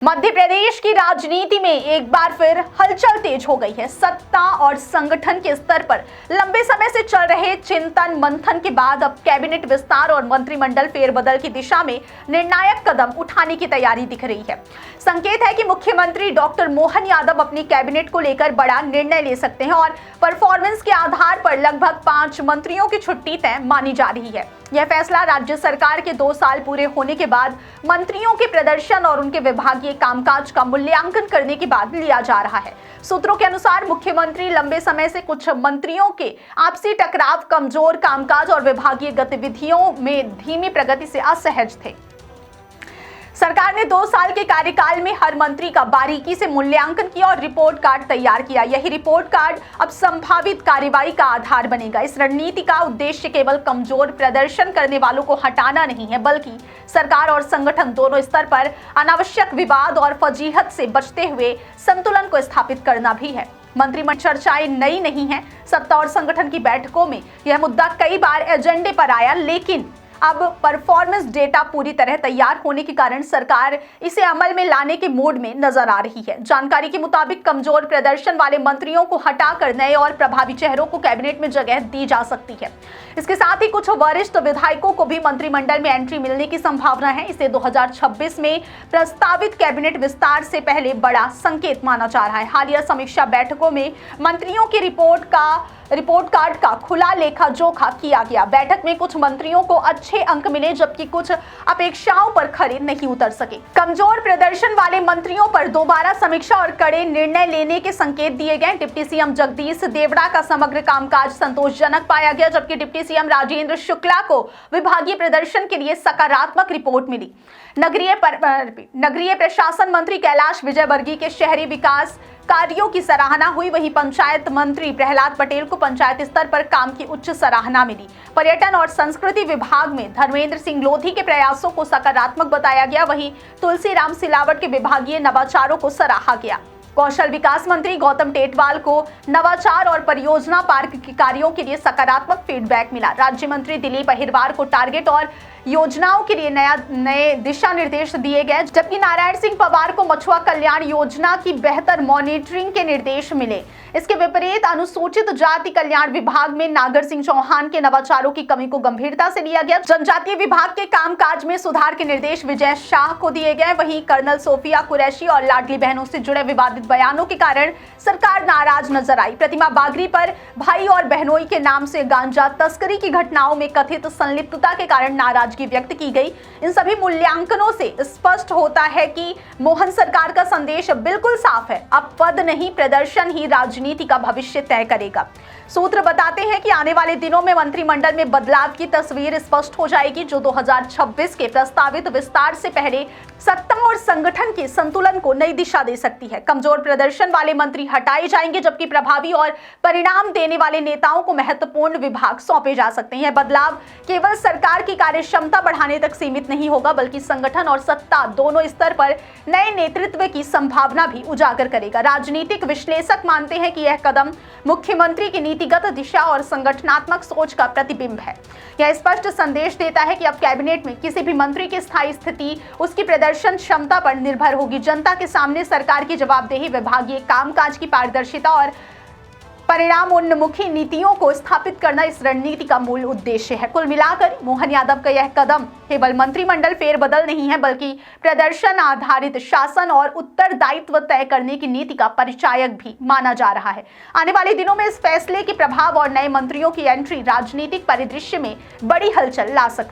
मध्य प्रदेश की राजनीति में एक बार फिर हलचल तेज हो गई है। सत्ता और संगठन के स्तर पर लंबे समय से चल रहे चिंतन मंथन के बाद अब कैबिनेट विस्तार और मंत्रिमंडल फेरबदल की दिशा में निर्णायक कदम उठाने की तैयारी दिख रही है। संकेत है कि मुख्यमंत्री डॉक्टर मोहन यादव अपनी कैबिनेट को लेकर बड़ा निर्णय ले सकते हैं और परफॉर्मेंस के आधार पर लगभग 5 मंत्रियों की छुट्टी तय मानी जा रही है। यह फैसला राज्य सरकार के 2 साल पूरे होने के बाद मंत्रियों के प्रदर्शन और उनके विभागीय कामकाज का मूल्यांकन करने के बाद लिया जा रहा है। सूत्रों के अनुसार मुख्यमंत्री लंबे समय से कुछ मंत्रियों के आपसी टकराव, कमजोर कामकाज और विभागीय गतिविधियों में धीमी प्रगति से असहज थे। सरकार ने 2 साल के कार्यकाल में हर मंत्री का बारीकी से मूल्यांकन किया और रिपोर्ट कार्ड तैयार किया। यही रिपोर्ट कार्ड अब संभावित कार्रवाई का आधार बनेगा। इस रणनीति का उद्देश्य केवल कमजोर प्रदर्शन करने वालों को हटाना नहीं है, बल्कि सरकार और संगठन दोनों स्तर पर अनावश्यक विवाद और फजीहत से बचते हुए संतुलन को स्थापित करना भी है। मंत्रिमंडल चर्चाएं नई नहीं है। सत्ता और संगठन की बैठकों में यह मुद्दा कई बार एजेंडे पर आया, लेकिन अब परफॉर्मेंस डेटा पूरी तरह तैयार होने के कारण सरकार इसे अमल में लाने के मूड में नजर आ रही है। जानकारी के मुताबिक कमजोर प्रदर्शन वाले मंत्रियों को हटाकर नए और प्रभावी चेहरों को कैबिनेट में जगह दी जा सकती है। इसके साथ ही कुछ वरिष्ठ विधायकों को भी मंत्रिमंडल में एंट्री मिलने की संभावना है। इसे 2026 में प्रस्तावित कैबिनेट विस्तार से पहले बड़ा संकेत माना जा रहा है। हालिया समीक्षा बैठकों में मंत्रियों की रिपोर्ट कार्ड का खुला लेखा जोखा किया गया। बैठक में कुछ मंत्रियों को अच्छे अंक मिले, जबकि कुछ अपेक्षाओं पर खरे नहीं उतर सके। कमजोर प्रदर्शन वाले मंत्रियों पर दोबारा समीक्षा और कड़े निर्णय लेने के संकेत दिए गए। डिप्टी सीएम जगदीश देवड़ा का समग्र कामकाज संतोषजनक पाया गया, जबकि डिप्टी सीएम राजेंद्र शुक्ला को विभागीय प्रदर्शन के लिए सकारात्मक रिपोर्ट मिली। नगरीय प्रशासन मंत्री कैलाश विजयवर्गीय के शहरी विकास कार्यों की सराहना हुई। वहीं पंचायत मंत्री प्रहलाद पटेल को पंचायत स्तर पर काम की उच्च सराहना मिली। पर्यटन और संस्कृति विभाग में धर्मेंद्र सिंह लोधी के प्रयासों को सकारात्मक बताया गया। वहीं तुलसीराम सिलावट के विभागीय नवाचारों को सराहा गया। कौशल विकास मंत्री गौतम टेटवाल को नवाचार और परियोजना पार्क के कार्यों के लिए सकारात्मक फीडबैक मिला। राज्य मंत्री दिलीप अहिरवार को टारगेट और योजनाओं के लिए नए दिशा निर्देश दिए गए, जबकि नारायण सिंह पवार को मछुआ कल्याण योजना की बेहतर मॉनिटरिंग के निर्देश मिले। इसके विपरीत अनुसूचित जाति कल्याण विभाग में नागर सिंह चौहान के नवाचारों की कमी को गंभीरता से लिया गया। जनजातीय विभाग के कामकाज में सुधार के निर्देश विजय शाह को दिए गए। वहीं कर्नल सोफिया कुरैशी और लाडली बहनों से जुड़े विवादित बयानों के कारण सरकार नाराज नजर आई। प्रतिमा बागरी पर भाई और बहनोई के नाम से गांजा तस्करी की घटनाओं में कथित संलिप्तता के कारण नाराजगी व्यक्त की गई। इन सभी मूल्यांकनों से स्पष्ट होता है कि मोहन सरकार का संदेश बिल्कुल साफ है। अब पद नहीं, प्रदर्शन ही राजनीति का भविष्य तय करेगा। सूत्र बताते हैं कि आने वाले दिनों में मंत्रिमंडल में बदलाव की तस्वीर स्पष्ट हो जाएगी, जो 2026 के प्रस्तावित विस्तार से पहले सत्ता और संगठन के संतुलन को नई दिशा दे सकती है। कमजोर प्रदर्शन वाले मंत्री हटाए जाएंगे, जबकि प्रभावी और परिणाम देने वाले नेताओं को महत्वपूर्ण विभाग सौंपे जा सकते हैं। बदलाव केवल सरकार की कार्यक्षमता बढ़ाने तक सीमित नहीं होगा, बल्कि संगठन और सत्ता दोनों स्तर पर नए नेतृत्व की संभावना भी उजागर करेगा। राजनीतिक विश्लेषक मानते हैं कि यह कदम मुख्यमंत्री की नीतिगत दिशा और संगठनात्मक सोच का प्रतिबिंब है। यह स्पष्ट संदेश देता है कि अब कैबिनेट में किसी भी मंत्री की स्थायी स्थिति उसकी प्रदर्शन क्षमता पर निर्भर होगी। जनता के सामने सरकार की जवाबदेही, विभागीय कामकाज की पारदर्शिता और परिणाम उन्मुखी नीतियों को स्थापित करना इस रणनीति का मूल उद्देश्य है। कुल मिलाकर मोहन यादव का यह कदम केवल मंत्रिमंडल फेरबदल नहीं है, बल्कि प्रदर्शन आधारित शासन और उत्तरदायित्व तय करने की नीति का परिचायक भी माना जा रहा है। आने वाले दिनों में इस फैसले के प्रभाव और नए मंत्रियों की एंट्री राजनीतिक परिदृश्य में बड़ी हलचल ला सकती है।